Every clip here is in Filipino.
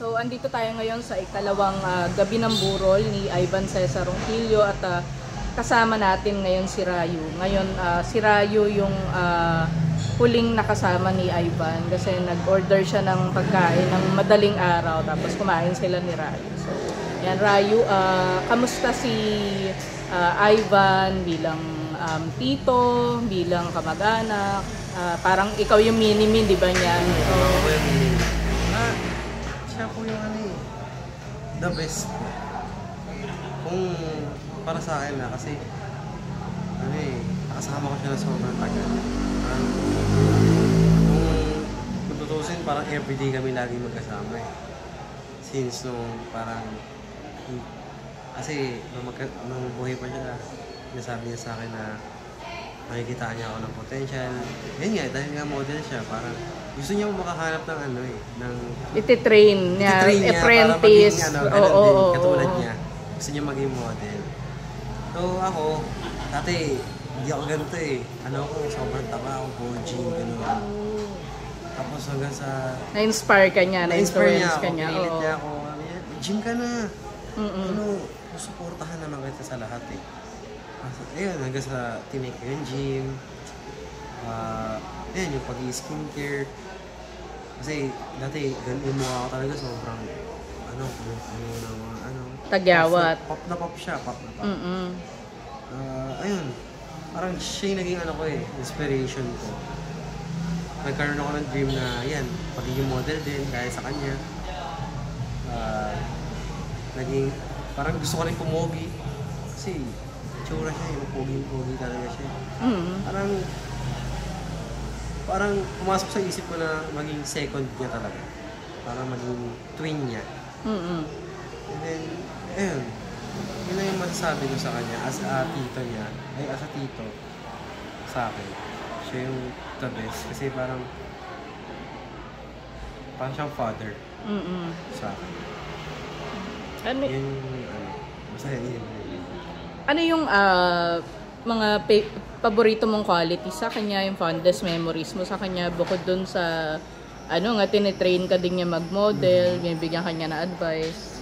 So, andito tayo ngayon sa ikalawang gabi ng burol ni Ivan Cesar Ronquillo at kasama natin ngayon si Rayu. Ngayon, si Rayu yung huling nakasama ni Ivan kasi nag-order siya ng pagkain ng madaling araw tapos kumain sila ni Rayu. So, yan Rayu, kamusta si Ivan bilang tito, bilang kamag-anak? Parang ikaw yung mini-min, di ba niyan? So, ako yung mini-min. Siya po yung the best. Kung para sa akin na kasi nakasama ko siya na sobrang tagal. Kung tutusin, parang everyday kami lagi magkasama eh. Since nung buhay pa siya, nasabi niya sa akin na makikita niya ako ng potential. Yan nga, dahil nga model siya, parang gusto niya makahanap ng ng ititrain niya, apprentice. Para maging katulad niya. Gusto niya maging model. So ako, dati hindi ako ganito eh. Sobrang taba ako, gym, gano'n. Tapos hanggang sa... Na-inspire ka niya, na-influence ka niya. Pinilit niya ako, gym ka na. Susuportahan naman kita sa lahat eh. Ayun, hanggang sa tinake ko yung gym. Ayun, yung pag-i-skincare. Kasi dati, yung mukha ko talaga sobrang, tagyawat. Pop na pop siya, pop na pop. Ayun, parang siya yung naging inspiration ko. Nagkaroon ako ng dream na, yan, pagiging model din, gaya sa kanya. Parang gusto ko rin pumogi. Kasi, tsura siya, yung pogi talaga siya. Parang pumasok sa isip ko na maging second niya talaga. Para maging twin niya. And then, ayun. Yun na yung masasabi ko sa kanya as a tito niya. As a tito sa akin. Siya yung the best. Kasi parang siyang father sa akin. Masaya yun. Ano yung mga paborito mong quality sa kanya, yung fondest memories mo sa kanya bukod dun sa tinitrain ka din niya mag-model, bibigyan kanya na advice?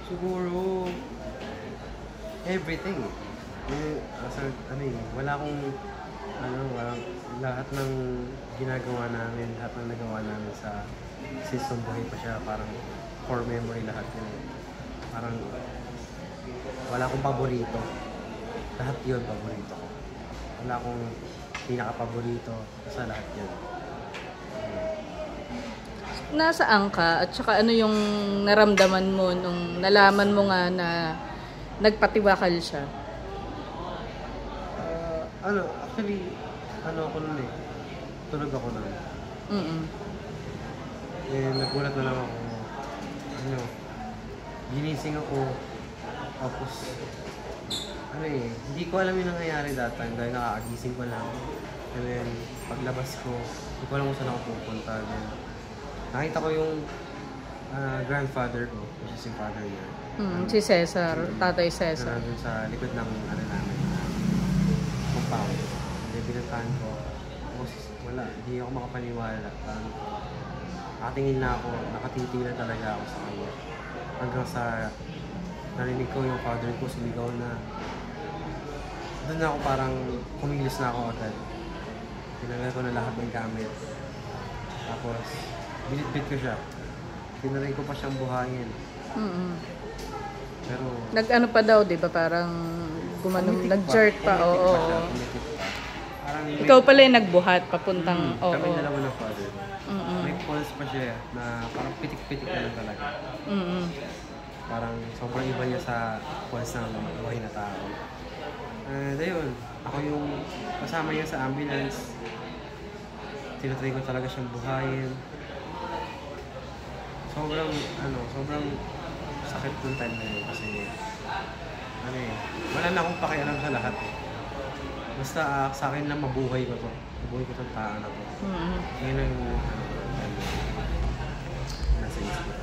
Siguro everything. Walang lahat ng ginagawa namin, lahat ng nagawa namin sa system buhay pa siya, parang core memory lahat yun. Parang wala akong paborito. Lahat yun paborito ko. Wala akong pinaka-paborito sa lahat yun. Nasaan ka? At saka ano yung naramdaman mo nung nalaman mo nga na nagpatiwakal siya? Actually, ako nun eh. Tulog ako nun. Nagulat na lang ako. Ginising ako. Tapos, hindi ko alam yung nangyayari that time dahil nakakagising ko lang. And then, paglabas ko, hindi ko alam kung saan ako pupunta. Then, nakita ko yung grandfather ko, which is yung father niya. Si Cesar, Tatay Cesar. Nandun sa likod ng namin, compound. Then, binantahan ko. Tapos, wala, hindi ako makapaniwala. Nakatingin na ako, nakatitingin na talaga ako sa kanya. Hanggang sa narinig ko yung father ko, sumigaw na. Doon na ako parang kumilos na ako agad. Tinanggal ko na lahat ng gamit. Tapos, binitbit ko siya. Tinaray ko pa siyang buhayin. Pero... Nag-ano pa daw, di ba? Parang nag-jerk pa. Oo. Parang ikaw pala yung nagbuhat papuntang... Kami dalawa ng father. May pulse pa siya na parang pitik-pitik na lang talaga. Parang sobrang iba niya sa pulse ng buhay na tao. Ayun, ako yung kasama niya sa ambulance. Tinatry ko talaga siyang buhayin. Sobrang sakit ng time na yun kasi wala na akong pakialam sa lahat eh. Basta sa akin lang mabuhay ko to. Mabuhay ko tong tao na to. Ngayon ang nasa isip ko.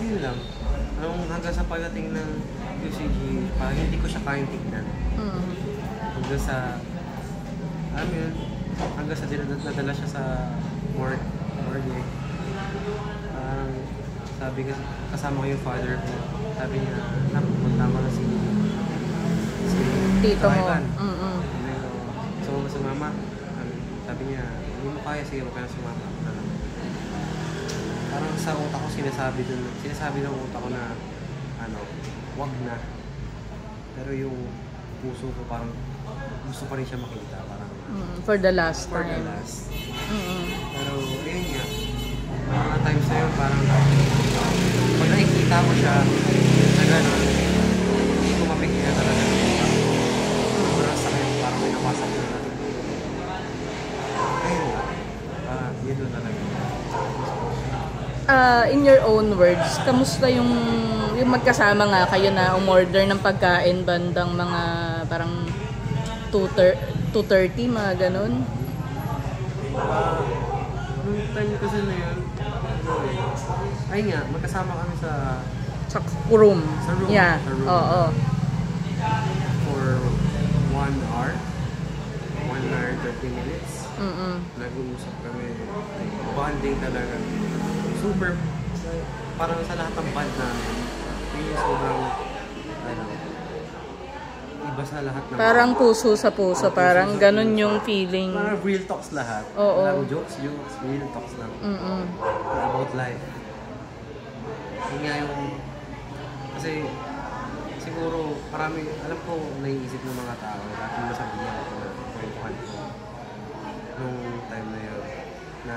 Yun lang. Hanggang sa pagdating ng UCG, parang hindi ko siya kayang tignan. Hanggang sa hanggang sa nadala siya sa morgue. sabi ko, kasama ko yung father ko. Sabi niya, napupunta ko na si Tito mo. Ivan. Mm-mm. So, sumama. Sabi niya, hindi mo kaya, sige, huwag ka na sumama. Parang sa utak ko sinasabi ng utak ko na, wag na. Pero yung puso ko parang gusto pa rin siya makita. Parang, For the last for time. the last. Mm-mm. Pero, ayun nga. Mga times na yun, parang, pag nakikita ko siya, na gano'n, hindi ko mapigil na talaga. Sobrang sakit, parang may nawasak na natin. Ayun nga. Yun doon talaga. In your own words, kamusta yung magkasama nga kayo na umorder ng pagkain bandang mga parang 2:30, mga ganun? Nung time kasi na yun, ay nga, magkasama kami sa room. Sa room. Yeah. Sa room. Oo. For 1 hour. 1 hour 30 minutes. Mm-mm. Nag-uusap kami. Like, bonding talaga. Super, parang sa lahat ng band namin, yun yung sobrang, iba sa lahat ng Parang puso sa puso, parang puso sa ganun puso. yung feeling. Parang real talks lahat. Oo. Walang jokes, real talks lang. Mm-mm. About life. Yun nga yung, kasi siguro marami, alam ko naiisip ng mga tao, dati mo sabihin ko na kwentuhan ko nung time na yun, na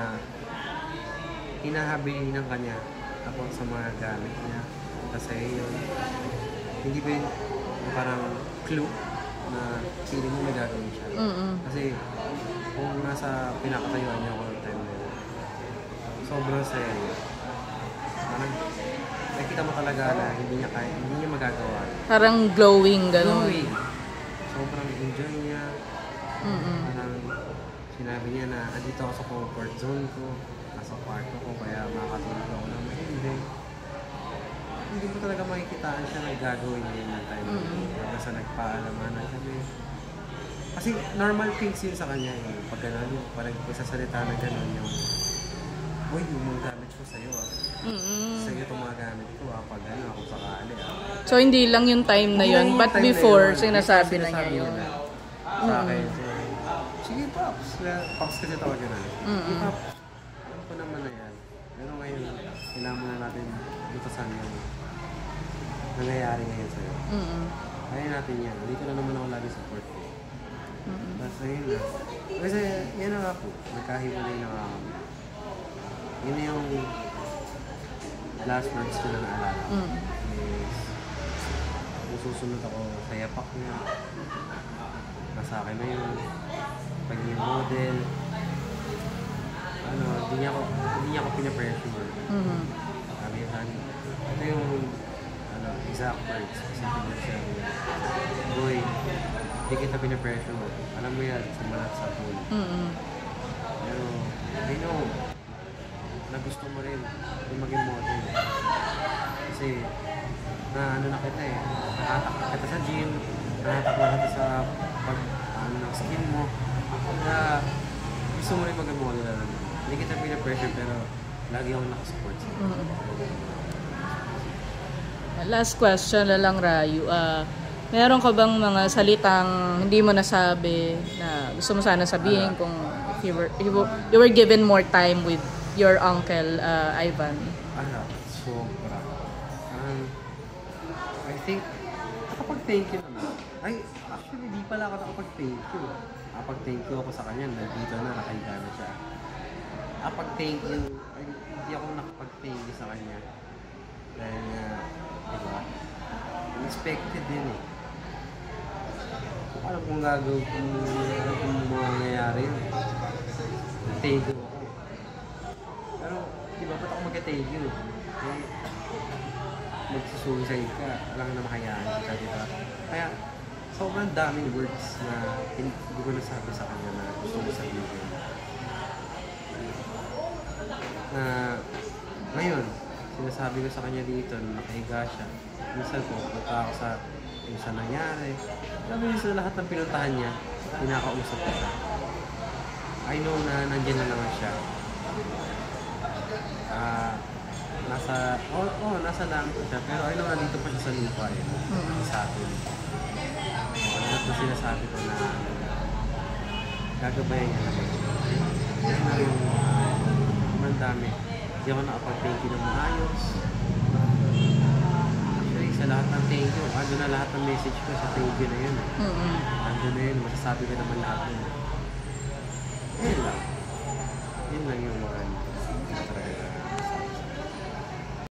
hinahabi ng kanya ako sa mga gamit niya. Kasi yun, hindi ba yun parang clue na feeling mo may gagawin siya. Mm-mm. Kasi kung nasa pinakatayuan niya ako ng time na yun, sobrang saya niya. Parang nakikita mo talaga na hindi niya magagawa. Parang glowing, ganun. Glowing. Sobrang enjoy niya. Mm-mm. Parang sinabi niya na andito ako sa comfort zone ko, nasa kwarto ko, kaya makakatulog ako ng mahimbing. Hindi mo talaga makikitaan siya na gagawin niya yung time. Hanggang sa nagpaalamanan kami. Kasi normal things yun sa kanya eh. Pag gano'n, pag nagsasalita ng gano'n yung, uy, yung mga gamit ko sa'yo ah. Sa'yo itong mga gamit ko ah, pag gano'n ako sakali ah. So hindi lang yung time na yun, but before, sinasabi na niya yun. Sa akin, sige Pops. Pops kasi tawag yun ah. Sige Pops, alam ko naman na yan. Pero ngayon, kailangan muna natin lutasan yung nangyayari ngayon sa'yo. Kaya natin yan. Dito na naman ako lagi support ko. Tapos ayun na. Kasi yan na nga po. Nagkahiwalay na nga kami. Yun na yung last words ko na naalala. Is, kung susunod ako sa yapak niya, nasa akin na yun. Pag yung model, hindi niya ako pinapressure. Sabi niya, ito yung exact words. Kasi pinag-share niya, boy, hindi kita pinapressure. Alam mo yan, simulat sa pool. Pero, I know, na gusto mo rin yung maging model. Kasi, na kita eh. Nakatak kita sa gym, nakatak na kita sa ng skin mo. Kaya, gusto mo rin maging model. Hindi kita pinapressure, pero lagi akong nakasupport sa'yo. Last question na lang, Rayu. Meron ka bang mga salitang hindi mo nasabi na gusto mo sana sabihin kung if you were given more time with your uncle, Ivan? Sobra. I think, nakapag-thank you naman. Ay, actually, di pala ako nakapag-thank you. Nakapag-thank you ako sa kanya, nandito na, nakahiga na siya. Nakapag-thank you, ay, hindi ako nakapag-thank you sa kanya. Dahil diba, unexpected din eh. Alam kung gagawin kung mangyayari yun. Thank you ako. Pero, diba, ba't ako mag-thank you? Eh, magsusuicide ka, lang na makayaan kita, diba? Kaya, sobrang daming words na hindi ko nasabi sa kanya na gusto ko sabihin. Ngayon, sinasabi ko sa kanya dito na nakahiga siya. Minsan po, punta ako sa yung sa nangyari. Sabi niya sa lahat ng pinuntahan niya, pinakausap ko siya. I know na nandiyan na naman siya. Nasa nasa langit siya. Pero I know, nandito pa siya sa lupa eh. Sa atin. Ano po sinasabi ko na gagabayan niya naman. Yan na yung dami. Hindi ako nakapag-thank you ng maayos. Actually, sa lahat ng thank you, ando na lahat ng message ko sa thank you na yun eh. Ando na yun, masasabi ko naman lahat yun. Yun lang. Yun lang yung mga